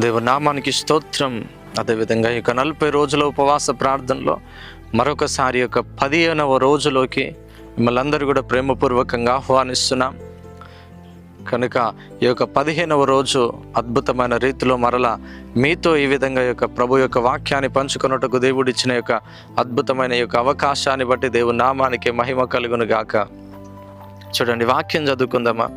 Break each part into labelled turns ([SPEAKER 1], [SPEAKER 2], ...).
[SPEAKER 1] దేవుని నామానికి స్తోత్రం. అదేవిధంగా ఈ 40 రోజుల ఉపవాస ప్రార్థనలో మరొకసారి 15వ రోజులోకి మిమ్మల్ని అందరూ కూడా ప్రేమపూర్వకంగా ఆహ్వానిస్తున్నాం. కనుక ఈ 15వ రోజు అద్భుతమైన రీతిలో మరలా మీతో ఈ విధంగా ప్రభు వాక్యాన్ని పంచుకొనుటకు దేవుడిచ్చిన అద్భుతమైన అవకాశాన్ని బట్టి దేవుని నామానికి మహిమ కలుగును గాక. చూడండి, వాక్యం చదువుకుందామా.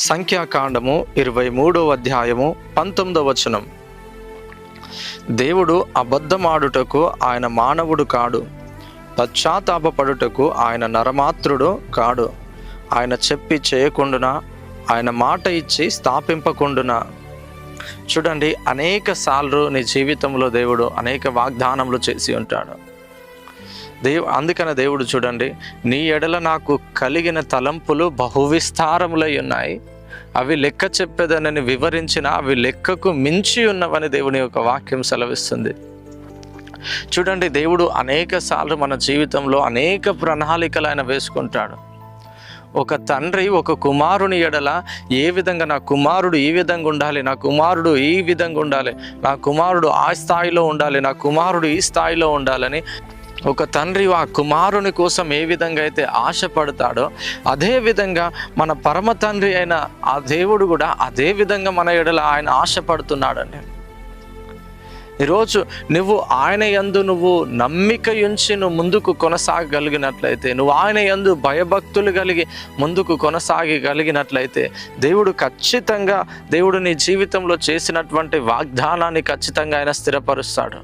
[SPEAKER 1] సంఖ్యాకాండము 23వ అధ్యాయము 19వ వచనం. దేవుడు అబద్ధమాడుటకు ఆయన మానవుడు కాడు, పశ్చాత్తాపపడుటకు ఆయన నరమాత్రుడు కాడు. ఆయన చెప్పి చేయకుండునా, ఆయన మాట ఇచ్చి స్థాపింపకుండునా. చూడండి, అనేక సార్లు నీ జీవితంలో దేవుడు అనేక వాగ్దానములు చేసి ఉంటాడు. అందుకనే దేవుడు చూడండి, నీ ఎడల నాకు కలిగిన తలంపులు బహువిస్తారములై ఉన్నాయి, అవి లెక్క చెప్పేదనని వివరించిన అవి లెక్కకు మించి ఉన్నవని దేవుని వాక్యం సెలవిస్తుంది. చూడండి, దేవుడు అనేక సార్లు మన జీవితంలో అనేక ప్రణాళికలు ఆయన వేసుకుంటాడు. ఒక తండ్రి ఒక కుమారుని ఎడల ఏ విధంగా నా కుమారుడు ఈ విధంగా ఉండాలి, నా కుమారుడు ఈ విధంగా ఉండాలి, నా కుమారుడు ఆ స్థాయిలో ఉండాలి, నా కుమారుడు ఈ స్థాయిలో ఉండాలని ఒక తండ్రి ఆ కుమారుని కోసం ఏ విధంగా అయితే ఆశపడతాడో, అదే విధంగా మన పరమ తండ్రి అయిన ఆ దేవుడు కూడా అదే విధంగా మన ఎడల ఆయన ఆశపడుతున్నాడండి. ఈరోజు నువ్వు ఆయన యందు నువ్వు నమ్మిక ఉంచి నువ్వు ముందుకు కొనసాగగలిగినట్లయితే, నువ్వు ఆయన యందు భయభక్తులు కలిగి ముందుకు కొనసాగగలిగినట్లయితే, దేవుడు ఖచ్చితంగా దేవుడు నీ జీవితంలో చేసినటువంటి వాగ్దానాన్ని ఖచ్చితంగా ఆయన స్థిరపరుస్తాడు.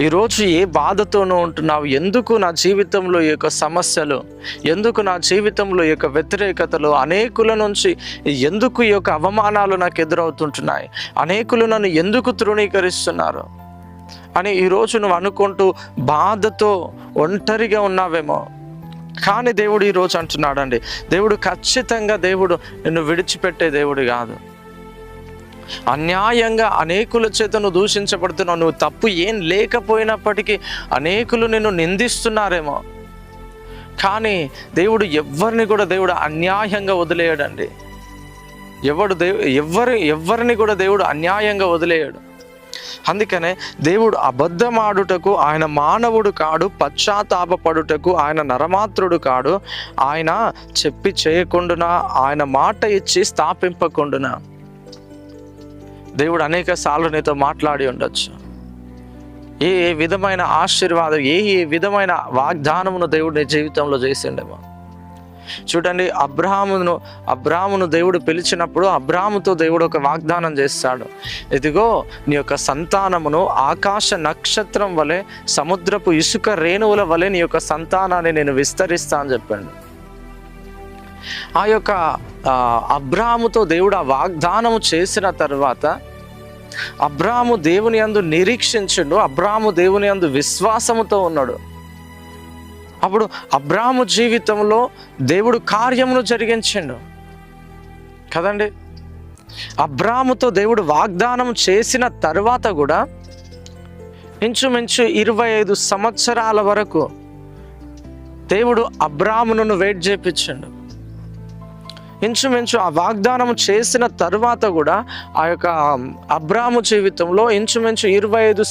[SPEAKER 1] ఈరోజు ఏ బాధతోనూ ఉంటున్నావు, ఎందుకు నా జీవితంలో ఈ సమస్యలు, ఎందుకు నా జీవితంలో ఈ వ్యతిరేకతలు, అనేకుల నుంచి ఎందుకు ఈ అవమానాలు నాకు ఎదురవుతుంటున్నాయి, అనేకులు నన్ను ఎందుకు తృణీకరిస్తున్నారు అని ఈరోజు నువ్వు అనుకుంటూ బాధతో ఒంటరిగా ఉన్నావేమో. కానీ దేవుడు ఈరోజు అంటున్నాడండి, దేవుడు ఖచ్చితంగా దేవుడు నిన్ను విడిచిపెట్టే దేవుడు కాదు. అన్యాయంగా అనేకుల చేత నువ్వు దూషించబడుతున్నావు, నువ్వు తప్పు ఏం లేకపోయినప్పటికీ అనేకులు నిన్ను నిందిస్తున్నారేమో, కానీ దేవుడు ఎవరిని కూడా దేవుడు అన్యాయంగా వదిలేయడండి. ఎవరిని కూడా దేవుడు అన్యాయంగా వదిలేయడు. అందుకనే దేవుడు అబద్ధమాడుటకు ఆయన మానవుడు కాడు, పశ్చాత్తాపపడుటకు ఆయన నరమాత్రుడు కాడు. ఆయన చెప్పి చేయకుండునా, ఆయన మాట ఇచ్చి స్థాపింపకుండునా. దేవుడు అనేక సార్లు నీతో మాట్లాడి ఉండొచ్చు. ఏ విధమైన ఆశీర్వాదం, ఏ విధమైన వాగ్దానమును దేవుడు నీ జీవితంలో చేసిండేమో. చూడండి, అబ్రాహామును దేవుడు పిలిచినప్పుడు అబ్రాహాముతో దేవుడు ఒక వాగ్దానం చేస్తాడు. ఇదిగో నీ సంతానమును ఆకాశ నక్షత్రం వలె, సముద్రపు ఇసుక రేణువుల వలె నీ సంతానాన్ని నేను విస్తరిస్తా అని చెప్పాడు. అబ్రాహాముతో దేవుడు ఆ వాగ్దానము చేసిన తర్వాత అబ్రాహాము దేవుని యందు నిరీక్షించిండు, అబ్రాహాము దేవుని యందు విశ్వాసముతో ఉన్నాడు. అప్పుడు అబ్రాహాము జీవితంలో దేవుడు కార్యమును జరిగించిండు కదండి. అబ్రాహాముతో దేవుడు వాగ్దానం చేసిన తర్వాత కూడా ఇంచుమించు 25 సంవత్సరాల వరకు దేవుడు అబ్రాహామును వెయిట్ చేయించిండు. ఇంచుమించు ఆ వాగ్దానం చేసిన తర్వాత కూడా అబ్రాహాము జీవితంలో ఇంచుమించు 25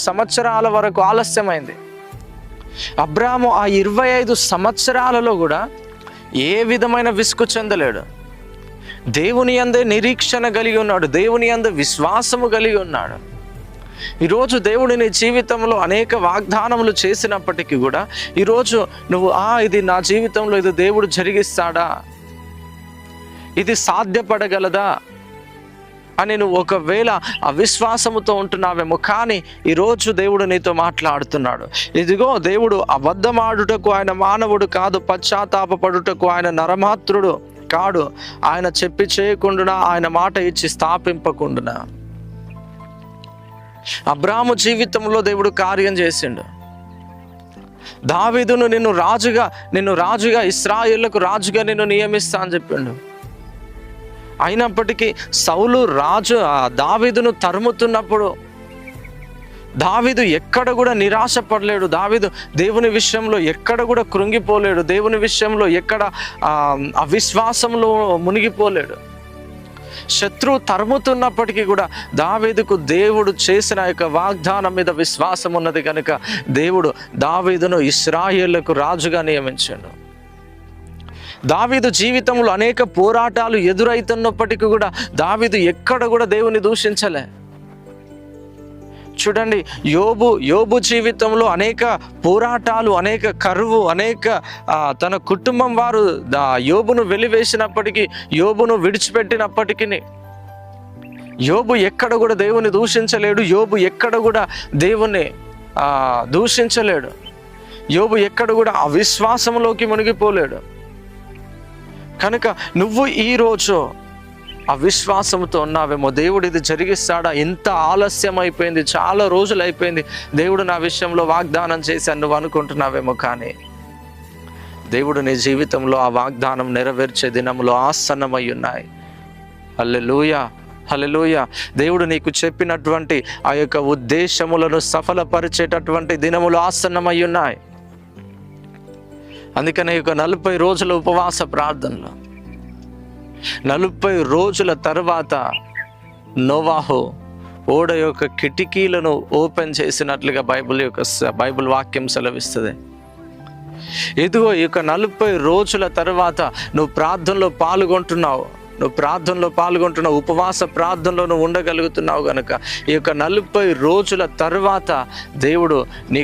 [SPEAKER 1] సంవత్సరాల వరకు ఆలస్యమైంది. అబ్రాహాము ఆ 25 సంవత్సరాలలో కూడా ఏ విధమైన విసుగు చెందలేడు. దేవుని యందే నిరీక్షణ కలిగి ఉన్నాడు, దేవుని యందు విశ్వాసము కలిగి ఉన్నాడు. ఈరోజు దేవుడు నీ జీవితంలో అనేక వాగ్దానములు చేసినప్పటికీ కూడా ఈరోజు నువ్వు ఇది నా జీవితంలో ఇది దేవుడు జరిగిస్తాడా, ఇది సాధ్యపడగలదా అని నువ్వు ఒకవేళ అవిశ్వాసముతో ఉంటున్నావేమో. కానీ ఈరోజు దేవుడు నీతో మాట్లాడుతున్నాడు. ఇదిగో దేవుడు అబద్ధమాడుటకు ఆయన మానవుడు కాదు, పశ్చాత్తాపపడుటకు ఆయన నరమాత్రుడు కాడు. ఆయన చెప్పి చేయకుండునా, ఆయన మాట ఇచ్చి స్థాపింపకుండునా. అబ్రాహాము జీవితంలో దేవుడు కార్యం చేసిండు. దావీదును నిన్ను రాజుగా ఇశ్రాయేలుకు రాజుగా నిన్ను నియమిస్తా అని చెప్పిండు. అయినప్పటికీ సౌలు దావీదును తరుముతున్నప్పుడు దావీదు ఎక్కడ కూడా నిరాశపడలేడు. దావీదు దేవుని విషయంలో ఎక్కడ కూడా కృంగిపోలేడు. దేవుని విషయంలో ఎక్కడ అవిశ్వాసంలో మునిగిపోలేడు. శత్రువు తరుముతున్నప్పటికీ కూడా దావీదుకు దేవుడు చేసిన యొక్క వాగ్దానం మీద విశ్వాసం ఉన్నది కనుక దేవుడు దావీదును ఇశ్రాయేలుకు రాజుగా నియమించాడు. దావీదు జీవితంలో అనేక పోరాటాలు ఎదురైతున్నప్పటికీ కూడా దావీదు ఎక్కడ కూడా దేవుని దూషించలే. చూడండి, యోబు జీవితంలో అనేక పోరాటాలు, అనేక కరువు, అనేక తన కుటుంబం వారు యోబును వెలివేసినప్పటికీ, యోబును విడిచిపెట్టినప్పటికీ యోబు ఎక్కడ కూడా దేవుని దూషించలేడు. యోబు ఎక్కడ కూడా దేవుని దూషించలేడు. యోబు ఎక్కడ కూడా అవిశ్వాసంలోకి మునిగిపోలేడు. కనుక నువ్వు ఈరోజు అవిశ్వాసంతో ఉన్నావేమో, దేవుడు ఇది జరిగిస్తాడా, ఇంత ఆలస్యం అయిపోయింది, చాలా రోజులు అయిపోయింది, దేవుడు నా విషయంలో వాగ్దానం చేశాను నువ్వు అనుకుంటున్నావేమో. కానీ దేవుడు నీ జీవితంలో ఆ వాగ్దానం నెరవేర్చే దినములు ఆసన్నమై ఉన్నాయి. హల్లెలూయా, హల్లెలూయా. దేవుడు నీకు చెప్పినటువంటి ఆ యొక్క ఉద్దేశములను సఫలపరిచేటటువంటి దినములు ఆసన్నమై ఉన్నాయి. అందుకనే ఈ యొక్క 40 రోజుల ఉపవాస ప్రార్థనలో 40 రోజుల తర్వాత నోవాహు ఓడ యొక్క కిటికీలను ఓపెన్ చేసినట్లుగా బైబిల్ వాక్యం సెలవిస్తుంది. ఇదిగో ఈ యొక్క 40 రోజుల తర్వాత నువ్వు ప్రార్థనలో పాల్గొంటున్నావు, ఉపవాస ప్రార్థనలో నువ్వు ఉండగలుగుతున్నావు కనుక ఈ యొక్క 40 రోజుల తర్వాత దేవుడు నీ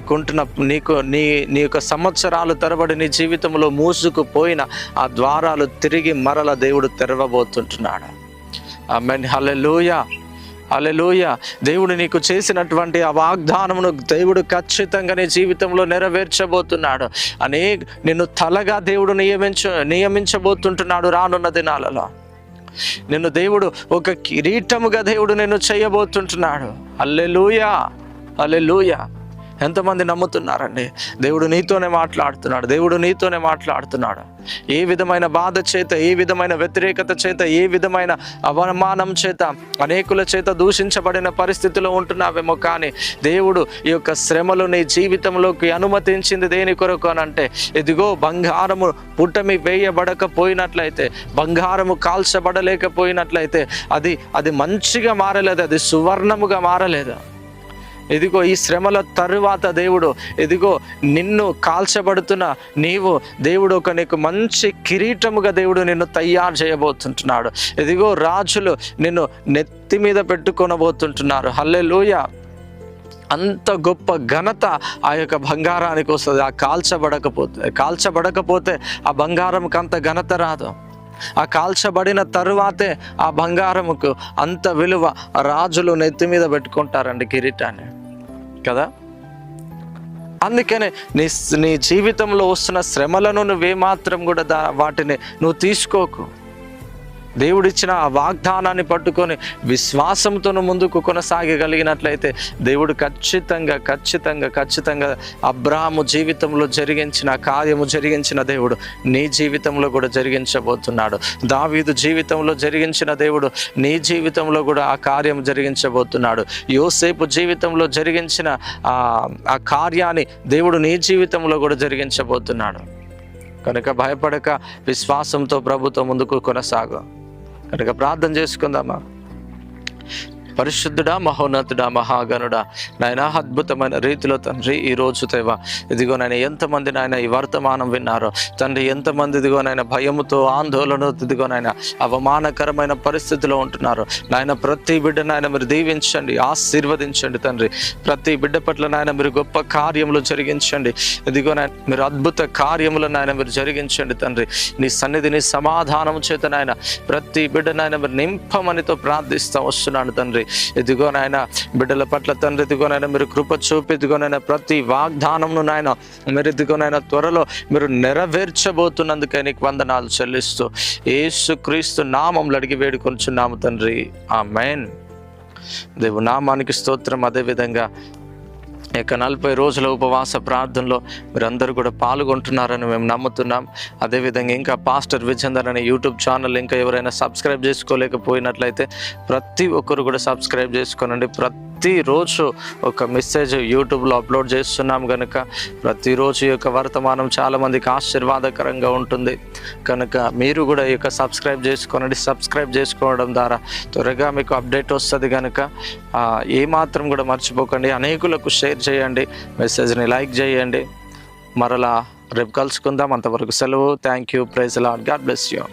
[SPEAKER 1] యొక్క సంవత్సరాలు తరబడి నీ జీవితంలో మూసుకుపోయిన ఆ ద్వారాలు తిరిగి మరల దేవుడు తెరవబోతుంటున్నాడు. ఆమేన్, హల్లెలూయా, హల్లెలూయా. దేవుడు నీకు చేసినటువంటి ఆ వాగ్దానమును దేవుడు ఖచ్చితంగా నీ జీవితంలో నెరవేర్చబోతున్నాడు. నిన్ను తలగా దేవుడు నియమించబోతుంటున్నాడు. రానున్న దినాలలో నిన్ను దేవుడు ఒక కిరీటముగా దేవుడు నిన్ను చేయబోతుంటున్నాడు. హల్లెలూయా, హల్లెలూయా. ఎంతమంది నమ్ముతున్నారండి? దేవుడు నీతోనే మాట్లాడుతున్నాడు. ఏ విధమైన బాధ చేత, ఏ విధమైన వ్యతిరేకత చేత, ఏ విధమైన అవమానం చేత, అనేకుల చేత దూషించబడిన పరిస్థితిలో ఉంటున్నావేమో, కానీ దేవుడు ఈ యొక్క శ్రమలు నీ జీవితంలోకి అనుమతించింది దేని కొరకు అనంటే, ఇదిగో బంగారము పుటమి వేయబడకపోయినట్లయితే, బంగారము కాల్చబడలేకపోయినట్లయితే అది మంచిగా మారలేదు, అది సువర్ణముగా మారలేదు. ఇదిగో ఈ శ్రమల తరువాత దేవుడు ఇదిగో నిన్ను కాల్చబడుతున్న దేవుడు నీకు మంచి కిరీటముగా దేవుడు నిన్ను తయారు చేయబోతుంటున్నాడు. ఇదిగో రాజులు నిన్ను నెత్తి మీద పెట్టుకొనబోతుంటున్నారు. హల్లెలూయా. అంత గొప్ప ఘనత ఆ యొక్క బంగారానికి వస్తుంది. కాల్చబడకపోతే ఆ బంగారంకి అంత ఘనత రాదు. ఆ కాల్చబడిన తరువాతే ఆ బంగారముకు అంత విలువ. రాజులు నెత్తి మీద పెట్టుకుంటారండి కిరీటాన్ని కదా. అందుకనే నీ జీవితంలో వస్తున్న శ్రమలను నువ్వేమాత్రం కూడా వాటిని నువ్వు తీసుకోకు. దేవుడిచ్చిన ఆ వాగ్దానాన్ని పట్టుకొని విశ్వాసంతో ముందుకు కొనసాగగలిగినట్లయితే దేవుడు ఖచ్చితంగా అబ్రాహాము జీవితంలో జరిగించిన కార్యము జరిగించిన దేవుడు నీ జీవితంలో కూడా జరిగించబోతున్నాడు. దావీదు జీవితంలో జరిగించిన దేవుడు నీ జీవితంలో కూడా ఆ కార్యం జరిగించబోతున్నాడు. యోసేపు జీవితంలో జరిగించిన ఆ కార్యాన్ని దేవుడు నీ జీవితంలో కూడా జరిగించబోతున్నాడు. కనుక భయపడక విశ్వాసంతో ప్రభుతో ముందుకు కొనసాగు. కనుక ప్రార్థన చేసుకుందామా. పరిశుద్ధుడా, మహోన్నతుడా, మహాగణుడా, నాయన అద్భుతమైన రీతిలో తండ్రి ఈరోజు దేవా ఇదిగో నాయన ఎంతమంది నాయన ఈ వర్తమానం విన్నారో తండ్రి, ఎంతమంది ఇదిగో నాయన భయముతో ఆందోళన ఇదిగో నాయన అవమానకరమైన పరిస్థితిలో ఉంటున్నారు నాయన, ప్రతి బిడ్డ నాయన మీరు దీవించండి, ఆశీర్వదించండి తండ్రి. ప్రతి బిడ్డ పట్ల నాయన మీరు గొప్ప కార్యములు జరిగించండి. ఇదిగో నాయన మీరు అద్భుత కార్యములు నాయన మీరు జరిగించండి తండ్రి. నీ సన్నిధిని సమాధానం చేత నాయన ప్రతి బిడ్డ నాయన మీరు నింపమనితో ప్రార్థిస్తూ వస్తున్నాను తండ్రి. ఇదిగో నాయన బిడ్డల పట్ల తండ్రి ఇదిగో నాయన మీరు కృప చూపి ఇదిగో నాయన ప్రతి వాగ్దానంను నాయన మీరు ఇదిగో నాయన త్వరలో మీరు నెరవేర్చబోతున్నందుకే నీకు వందనాలు చెల్లిస్తూ యేసుక్రీస్తు నామములో అడిగి వేడుకొంచున్నాము తండ్రి. ఆమేన్. దేవుని నామానికి స్తోత్రం. అదేవిధంగా ఇక 40 రోజుల ఉపవాస ప్రార్థనలో మీరందరూ కూడా పాల్గొంటున్నారని మేము నమ్ముతున్నాం. అదేవిధంగా ఇంకా పాస్టర్ విజేందర్ అనే యూట్యూబ్ ఛానల్ ఇంకా ఎవరైనా సబ్స్క్రైబ్ చేసుకోలేకపోయినట్లయితే ప్రతి ఒక్కరు కూడా సబ్స్క్రైబ్ చేసుకోనండి. ప్రతి ప్రతిరోజు ఒక మెసేజ్ యూట్యూబ్లో అప్లోడ్ చేస్తున్నాం కనుక ప్రతిరోజు ఈ యొక్క వర్తమానం చాలామందికి ఆశీర్వాదకరంగా ఉంటుంది కనుక మీరు కూడా ఈ యొక్క సబ్స్క్రైబ్ చేసుకోవడం ద్వారా త్వరగా మీకు అప్డేట్ వస్తుంది కనుక ఏమాత్రం కూడా మర్చిపోకండి. అనేకులకు షేర్ చేయండి, మెసేజ్ని లైక్ చేయండి. మరలా రేపు కలుసుకుందాం. అంతవరకు సెలవు. Thank you. Praise the Lord. God bless you.